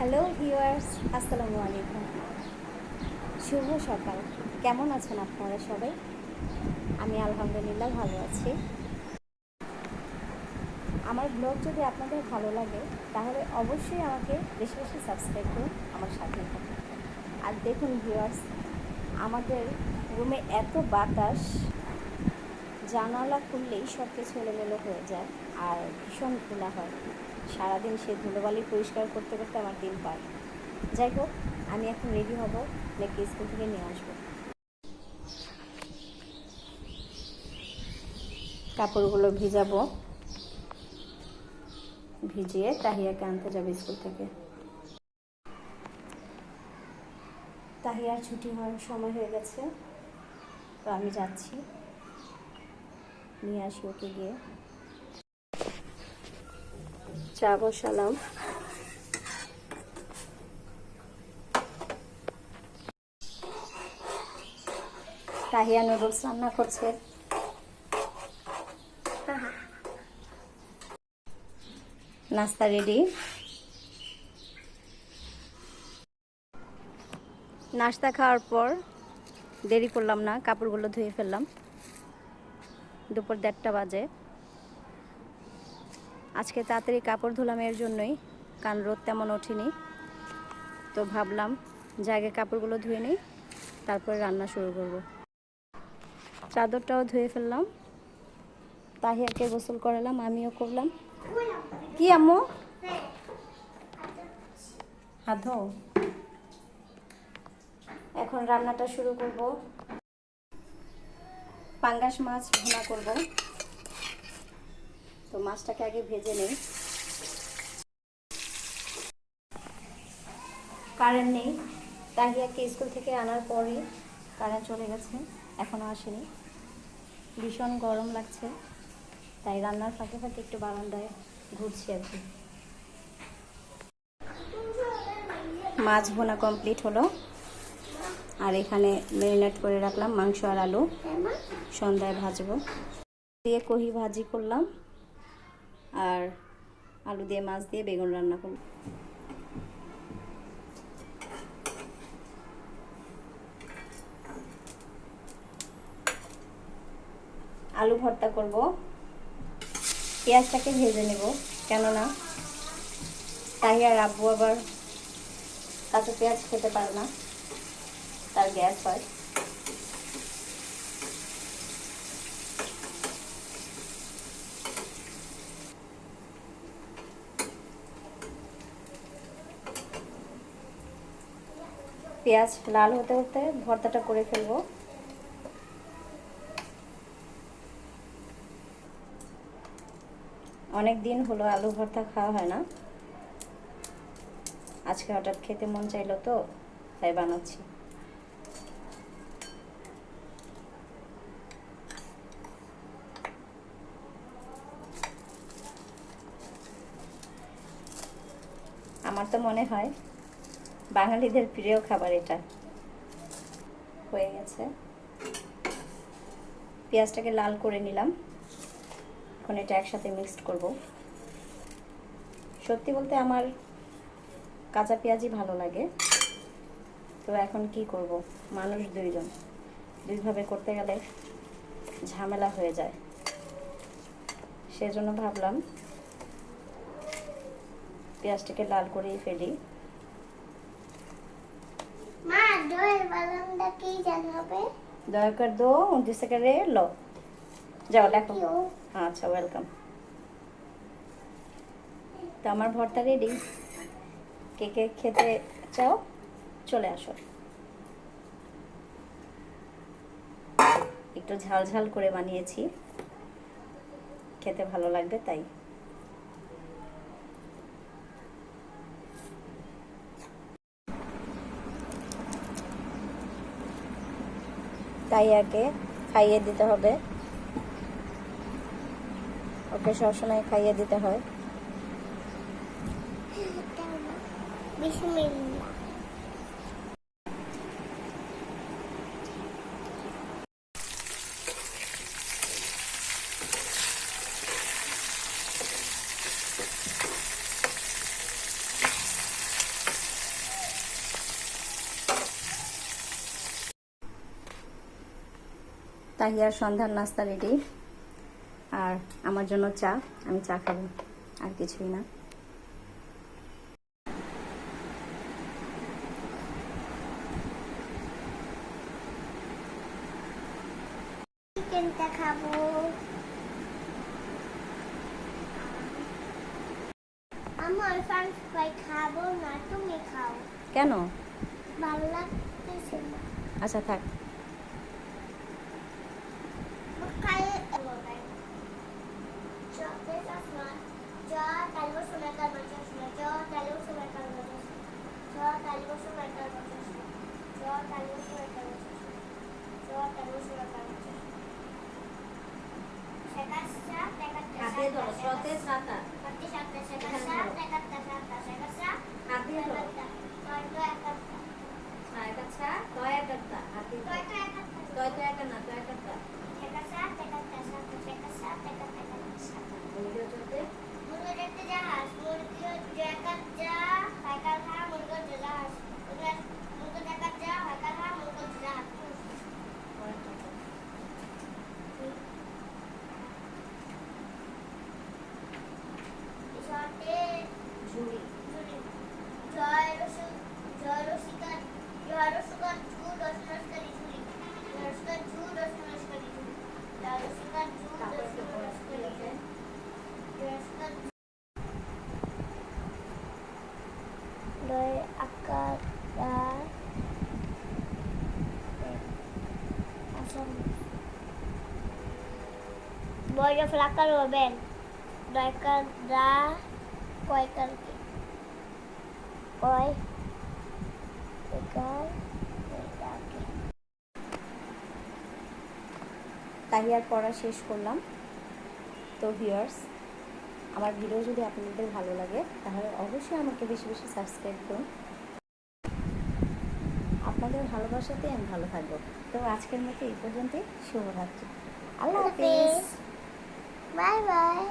Hello viewers, আসসালামু আলাইকুম। শুভ সকাল। কেমন আছেন আপনারা সবাই? আমি আলহামদুলিল্লাহ ভালো আছি। আমার ব্লগ যদি আপনাদের ভালো লাগে তাহলে অবশ্যই আমাকে বেশি বেশি সাবস্ক্রাইব করুন, আমার সাথে থাকুন। আর দেখুন ভিউয়ার্স, আমাদের রুমে এত বাতাস, জানালা খুললেই সব কিছু এলোমেলো হয়ে যায় আর ভীষণ ধুলা হয়। সারাদিন সেই ধুলোবালি পরিষ্কার করতে করতে আমার দিন পার। যাই হোক, আমি এখন রেডি হব, মেয়েকে স্কুল থেকে নিয়ে আসবো। কাপড়গুলো ভিজাবো, ভিজিয়ে তাহিয়াকে আনতে যাবে স্কুল থেকে। তাহিয়ার ছুটি হওয়ার সময় হয়ে গেছে, তো আমি যাচ্ছি, নিয়ে আসি ওকে গিয়ে। চা বসালাম, তাহিয়া নুডলস রান্না করছে। নাস্তা রেডি। নাস্তা খাওয়ার পর দেরি করলাম না, কাপড়গুলো ধুয়ে ফেললাম। দুপুর 1:30 বাজে। আজকে তাড়াতাড়ি কাপড় ধুলাম এর জন্যই, কারণ রোদ তেমন ওঠেনি। তো ভাবলাম যে আগে কাপড়গুলো ধুয়ে নিই, তারপরে রান্না শুরু করব। চাদরটাও ধুয়ে ফেললাম, তাহিয়াকে গোসল করালাম, আমিও করলাম। কি আম্মু? হাত ধোও। এখন রান্নাটা শুরু করব। পাঙ্গাস মাছ ভুনা করব, তো মাছটাকে আগে ভেজে নেই। কারেন্ট নেই, তাহিয়াকে স্কুল থেকে আনার পরই কারেন্ট চলে গেছে, এখনও আসেনি। ভীষণ গরম লাগছে, তাই রান্নার ফাঁকে ফাঁকে একটু বারান্দায় ঘুরছি আর কি। মাছ ভুনা কমপ্লিট হলো, আর এখানে ম্যারিনেট করে রাখলাম মাংস আর আলু, সন্ধ্যায় ভাজবো। দিয়ে কহি ভাজি করলাম, আর আলু দিয়ে মাছ দিয়ে বেগুন রান্না করলাম। আলু ভর্তা করব, পেঁয়াজটাকে ভেজে নেব, কেননা তাহিয়ার আব্বু আবার কাঁচা পেঁয়াজ খেতে পারে না, তার গ্যাস হয়। পেঁয়াজ লাল হতে হতে ভর্তাটা করে ফেলবো। অনেক দিন হলো আলু ভর্তা খাওয়া হয় না, আজকে হঠাৎ খেতে মন চাইলো, তো তাই বানাচ্ছি। আমার তো মনে হয় বাঙালিদের প্রিয় খাবার এটা। হয়ে গেছে, পেঁয়াজটাকে লাল করে নিলাম, এখন এটা একসাথে মিক্সড করব। সত্যি বলতে আমার কাঁচা পেঁয়াজই ভালো লাগে, তো এখন কি করব, মানুষ দুইজন, দুইভাবে করতে গেলে ঝামেলা হয়ে যায়, সেজন্য ভাবলাম পেঁয়াজটাকে লাল করেই ফেলি। মা দইয়ের বানানটা কি জানাবে? দয়া করে দো 29 সেকেন্ডে লো, যাও লেখো। আচ্ছা, ওয়েলকাম। তো আমার ভর্তা রেডি, কে কে খেতে চাও চলে আসো। একটু ঝাল ঝাল করে বানিয়েছি, খেতে ভালো লাগবে তাই। তাই আগে খাইয়ে দিতে হবে, ওকে সবসময় খাইয়ে দিতে হয়। তাহিয়ার সন্ধ্যার নাস্তা রেডি, আর আমার জন্য চা। আমি চা খাবো, আর কিছুই না। চিকেনটা খাবো। আমার ফ্রেঞ্চ ফ্রাই খাবো না, তুমি খাও। কেন? ভালো লাগতেছে না। আচ্ছা থাক। খাইয়ে চকলেট আসনা যা তালবো সোনা তালবো চশমা যা তালবো সোনা তালবো চশমা যা তালবো সোনা তালবো চশমা যা তালবো সোনা তালবো চশমা যা তালবো সোনা তালবো চশমা শেখাসা টেকাটা হাতে ধরো, সতে সাতা। হাতে সাতটা শেখাসা টেকাটা সাতটা শেখাসা হাতে ধরো। টয় টয় একাটা আচ্ছা, তয় একটা হাতে টয় টয় একাটা তয় তো একটা না, তয় একটা। শেখাসা টেকাটা সাতটা শেখাসা টেকাটা সাতটা মুরগি চলতে মুরগি দেখতে জাহাজ মুরগি জাকাত যা হাইকাল খা মুরগি জাহাজ মুরগি জাকাত যা হাইকাল খা মুরগি জাহাজ শর্টে ঝুড়ি। ঝুড়ি জয় রসিকা ঝু রসনস্কারি ঝুড়ি রসিকা ঝু রসনস্কারি ঝুড়ি রসিকা ঝু রসনস্কারি ঝুড়ি Rasika Đôi akar da asam. Boy jo flakar roben. Đôi kar da koi kar ki. Koi kar ki. তাহিয়ার পড়া শেষ করলাম। তো ভিউয়ার্স, আমার ভিডিও যদি আপনাদের ভালো লাগে তাহলে অবশ্যই আমাকে বেশি বেশি সাবস্ক্রাইব করুন। আপনাদের ভালোবাসাতে আমি ভালো থাকবো। তো আজকের মতো এই পর্যন্তই। শুভরাত্রি। আল্লাহ হাফেজ। Bye bye.